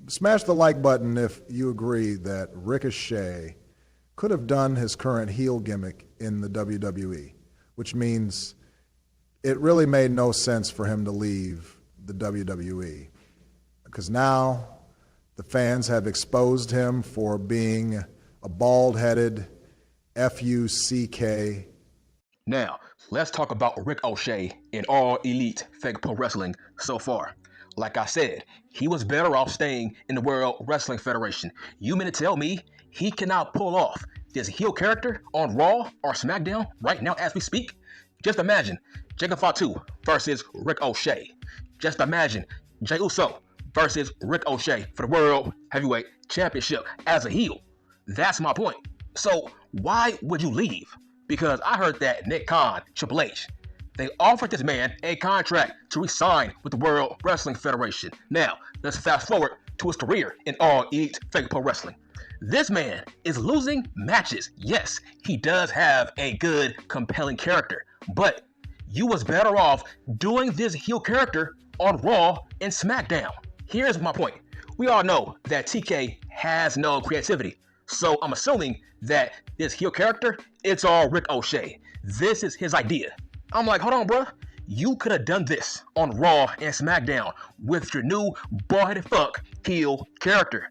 Smash the like button if you agree that Ricochet could have done his current heel gimmick in the WWE, which means it really made no sense for him to leave the WWE because now the fans have exposed him for being a bald-headed F-U-C-K. Now, let's talk about Ricochet in All Elite Fake Pro Wrestling so far. Like I said, he was better off staying in the World Wrestling Federation. You mean to tell me he cannot pull off this heel character on Raw or SmackDown right now as we speak? Just imagine Jacob Fatu versus Ricochet. Just imagine Jey Uso versus Ricochet for the World Heavyweight Championship as a heel. That's my point. So why would you leave? Because I heard that Nick Khan, Triple H, they offered this man a contract to resign with the World Wrestling Federation. Now, let's fast forward to his career in All Elite Fake Pro Wrestling. This man is losing matches. Yes, he does have a good, compelling character, but you was better off doing this heel character on Raw and SmackDown. Here's my point. We all know that TK has no creativity, so I'm assuming that this heel character, it's all Ricochet. This is his idea. I'm like, hold on, bro. You could have done this on Raw and SmackDown with your new bald-headed fuck heel character.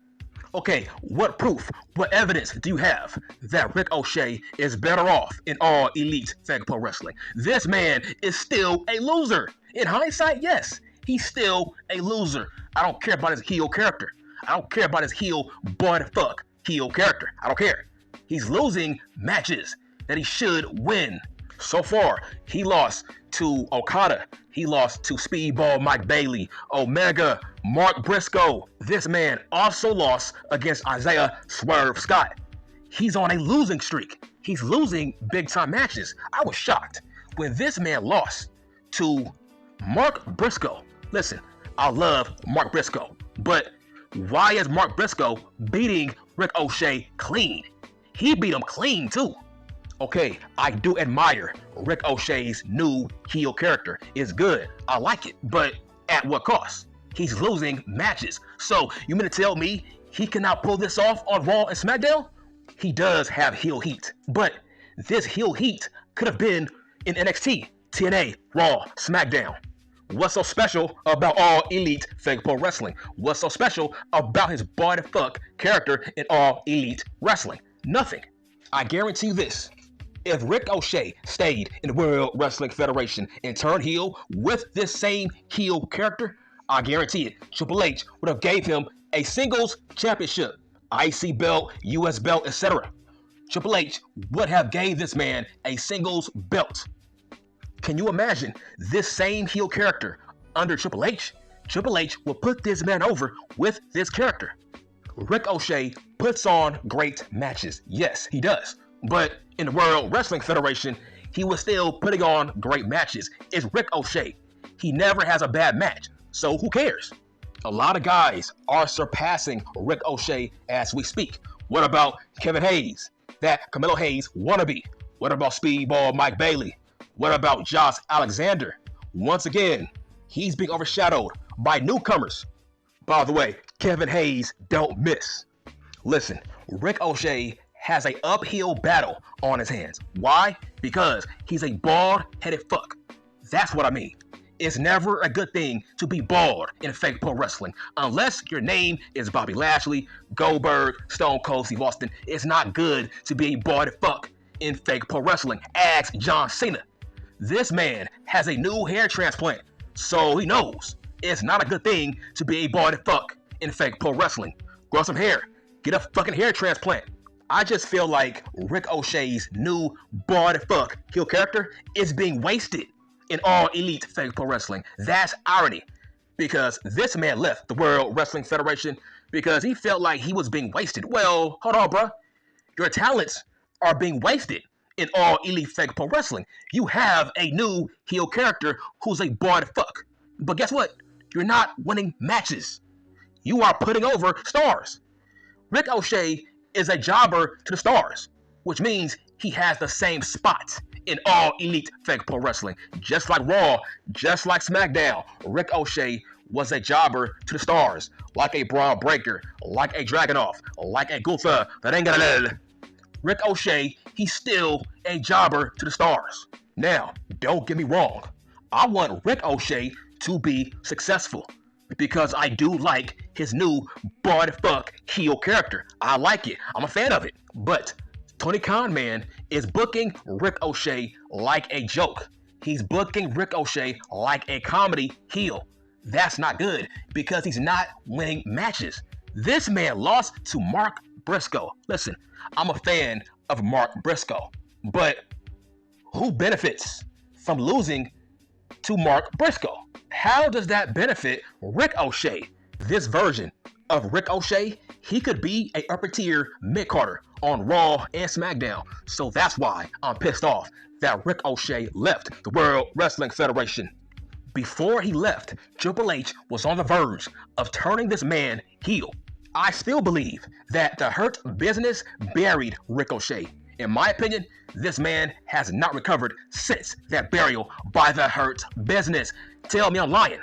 Okay, what proof, what evidence do you have that Ricochet is better off in All Elite Fake Pro Wrestling? This man is still a loser. In hindsight, yes, he's still a loser. I don't care about his heel character. I don't care about his heel bald fuck heel character. I don't care. He's losing matches that he should win. So far, he lost to Okada. He lost to Speedball Mike Bailey, Omega, Mark Briscoe. This man also lost against Isaiah Swerve Scott. He's on a losing streak. He's losing big-time matches. I was shocked when this man lost to Mark Briscoe. Listen, I love Mark Briscoe, but why is Mark Briscoe beating Ricochet clean? He beat him clean too. Okay, I do admire Ricochet's new heel character. It's good. I like it. But at what cost? He's losing matches. So you mean to tell me he cannot pull this off on Raw and SmackDown? He does have heel heat. But this heel heat could have been in NXT, TNA, Raw, SmackDown. What's so special about All Elite Fake Pro Wrestling? What's so special about his body fuck character in All Elite Wrestling? Nothing. I guarantee you this. If Ricochet stayed in the World Wrestling Federation and turned heel with this same heel character, I guarantee it, Triple H would have gave him a singles championship, IC belt, US belt, etc. Triple H would have gave this man a singles belt. Can you imagine this same heel character under Triple H? Triple H will put this man over with this character. Ricochet puts on great matches. Yes, he does. But in the World Wrestling Federation, he was still putting on great matches. It's Ricochet. He never has a bad match. So who cares? A lot of guys are surpassing Ricochet as we speak. What about Kevin Hayes? That Carmelo Hayes wannabe. What about Speedball Mike Bailey? What about Josh Alexander? Once again, he's being overshadowed by newcomers. By the way, Kevin Hayes don't miss. Listen, Ricochet has an uphill battle on his hands. Why? Because he's a bald-headed fuck. That's what I mean. It's never a good thing to be bald in fake pro wrestling. Unless your name is Bobby Lashley, Goldberg, Stone Cold Steve Austin, it's not good to be a bald fuck in fake pro wrestling. Ask John Cena. This man has a new hair transplant, so he knows it's not a good thing to be a bald fuck in fake pro wrestling. Grow some hair. Get a fucking hair transplant. I just feel like Ricochet's new bald fuck heel character is being wasted in All Elite Fake Pro Wrestling. That's irony, because this man left the World Wrestling Federation because he felt like he was being wasted. Well, hold on, bro. Your talents are being wasted in All Elite Fake Pro Wrestling. You have a new heel character who's a bald fuck. But guess what? You're not winning matches. You are putting over stars. Ricochet is a jobber to the stars, which means he has the same spot in All Elite Fake Pro Wrestling. Just like Raw, just like SmackDown, Ricochet was a jobber to the stars, like a Braun Breaker, like a Dragunov, like a Gunther, that ain't gonna Ricochet, he's still a jobber to the stars. Now, don't get me wrong. I want Ricochet to be successful because I do like his new boy fuck heel character. I like it. I'm a fan of it. But Tony Khan, man, is booking Ricochet like a joke. He's booking Ricochet like a comedy heel. That's not good because he's not winning matches. This man lost to Mark Briscoe. Listen, I'm a fan of Mark Briscoe, but who benefits from losing to Mark Briscoe? How does that benefit Ricochet? This version of Ricochet, he could be a upper tier mid-carder on Raw and SmackDown. So that's why I'm pissed off that Ricochet left the World Wrestling Federation. Before he left, Triple H was on the verge of turning this man heel. I still believe that the Hurt Business buried Ricochet. In my opinion, this man has not recovered since that burial by the Hurt Business. Tell me I'm lying.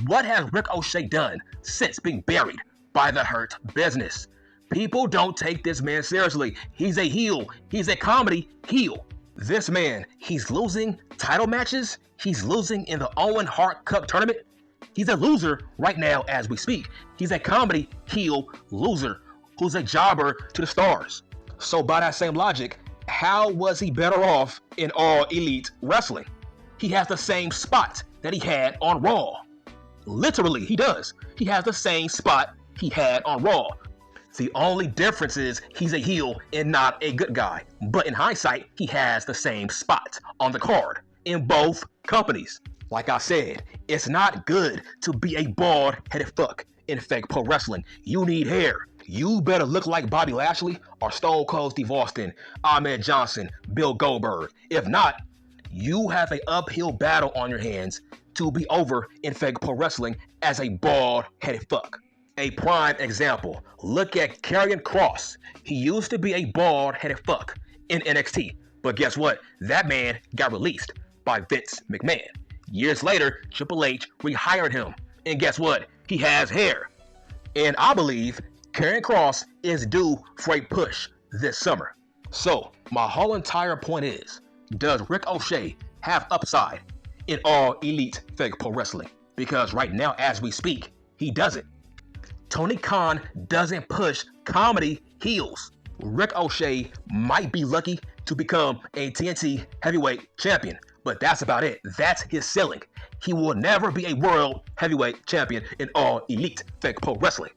What has Ricochet done since being buried by the Hurt Business? People don't take this man seriously. He's a heel. He's a comedy heel. This man, he's losing title matches. He's losing in the Owen Hart Cup tournament. He's a loser right now as we speak. He's a comedy heel loser who's a jobber to the stars. So by that same logic, how was he better off in All Elite Wrestling? He has the same spot that he had on Raw. Literally, he does. He has the same spot he had on Raw. The only difference is he's a heel and not a good guy. But in hindsight, he has the same spot on the card in both companies. Like I said, it's not good to be a bald-headed fuck in fake pro wrestling. You need hair. You better look like Bobby Lashley or Stone Cold Steve Austin, Ahmed Johnson, Bill Goldberg. If not, you have an uphill battle on your hands to be over in fake pro wrestling as a bald-headed fuck. A prime example, look at Karrion Kross. He used to be a bald-headed fuck in NXT, but guess what? That man got released by Vince McMahon. Years later, Triple H rehired him, and guess what? He has hair. And I believe Karrion Kross is due for a push this summer. So, my whole entire point is, does Ricochet have upside in All Elite Fake Pro Wrestling? Because right now, as we speak, he doesn't. Tony Khan doesn't push comedy heels. Ricochet might be lucky to become a TNT heavyweight champion, but that's about it. That's his ceiling. He will never be a world heavyweight champion in All Elite Fake Pro Wrestling.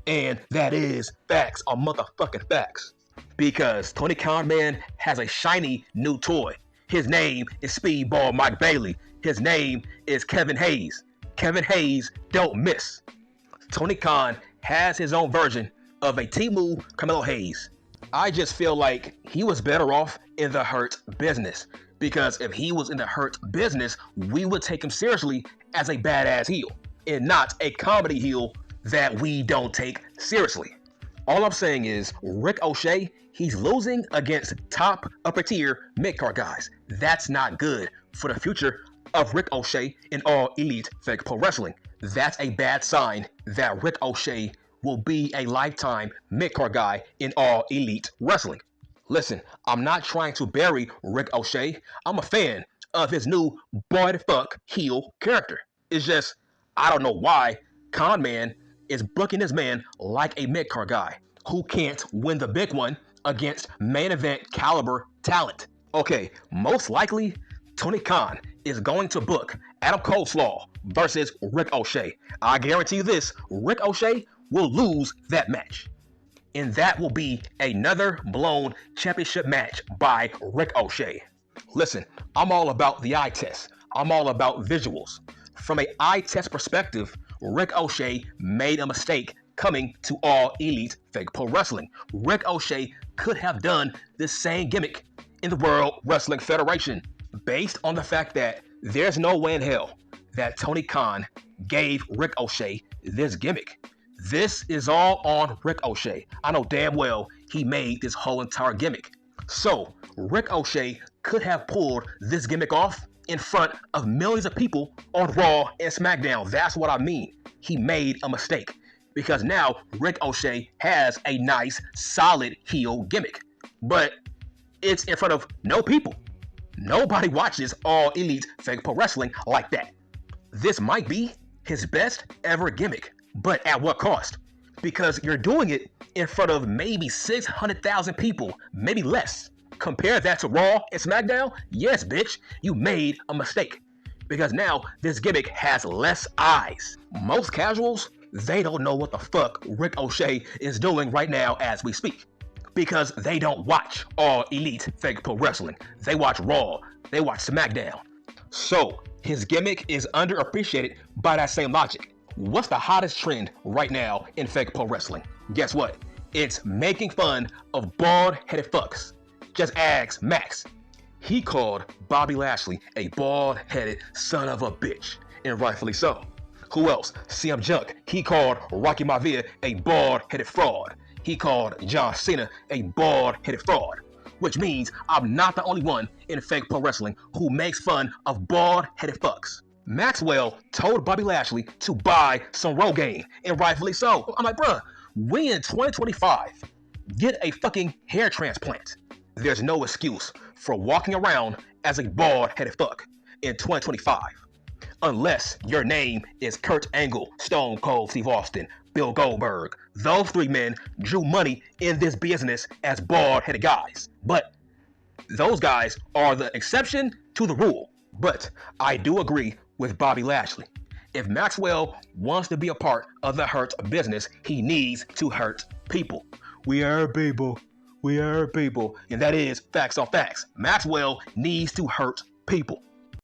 And that is facts on motherfucking facts. Because Tony Khan, man, has a shiny new toy. His name is Speedball Mike Bailey. His name is Kevin Hayes. Kevin Hayes don't miss. Tony Khan has his own version of a Timu Carmelo Hayes. I just feel like he was better off in the Hurt Business. Because if he was in the Hurt Business, we would take him seriously as a badass heel and not a comedy heel that we don't take seriously. All I'm saying is Ricochet, he's losing against top upper tier mid-card guys. That's not good for the future of Ricochet in All Elite Fake Pro Wrestling. That's a bad sign that Ricochet will be a lifetime mid-card guy in All Elite Wrestling. Listen, I'm not trying to bury Ricochet. I'm a fan of his new boy the fuck heel character. It's just, I don't know why Con Man is booking this man like a mid-card guy who can't win the big one against main event caliber talent. Okay, most likely, Tony Khan is going to book Adam Coleslaw versus Ricochet. I guarantee you this, Ricochet will lose that match. And that will be another blown championship match by Ricochet. Listen, I'm all about the eye test. I'm all about visuals. From an eye test perspective, Ricochet made a mistake coming to All Elite Fake Pro Wrestling. Ricochet could have done the same gimmick in the World Wrestling Federation based on the fact that there's no way in hell that Tony Khan gave Ricochet this gimmick. This is all on Ricochet. I know damn well he made this whole entire gimmick. So, Ricochet could have pulled this gimmick off in front of millions of people on Raw and SmackDown. That's what I mean. He made a mistake because now Ricochet has a nice, solid heel gimmick, but it's in front of no people. Nobody watches All Elite Fake Pro Wrestling like that. This might be his best ever gimmick, but at what cost? Because you're doing it in front of maybe 600,000 people, maybe less. Compare that to Raw and SmackDown? Yes, bitch, you made a mistake. Because now this gimmick has less eyes. Most casuals, they don't know what the fuck Ricochet is doing right now as we speak. Because they don't watch All Elite Fake Pro Wrestling. They watch Raw, they watch SmackDown. So, his gimmick is underappreciated by that same logic. What's the hottest trend right now in fake pro wrestling? Guess what? It's making fun of bald-headed fucks. Just ask Max. He called Bobby Lashley a bald-headed son of a bitch, and rightfully so. Who else? CM Junk. He called Rocky Maivia a bald-headed fraud. He called John Cena a bald-headed fraud. Which means I'm not the only one in fake pro wrestling who makes fun of bald-headed fucks. Maxwell told Bobby Lashley to buy some Rogaine, and rightfully so. I'm like, bruh, we in 2025, get a fucking hair transplant. There's no excuse for walking around as a bald-headed fuck in 2025. Unless your name is Kurt Angle, Stone Cold Steve Austin, Bill Goldberg. Those three men drew money in this business as bald-headed guys. But those guys are the exception to the rule. But I do agree with Bobby Lashley. If Maxwell wants to be a part of the hurt business, he needs to hurt people. We are people. We are people. And that is facts on facts. Maxwell needs to hurt people.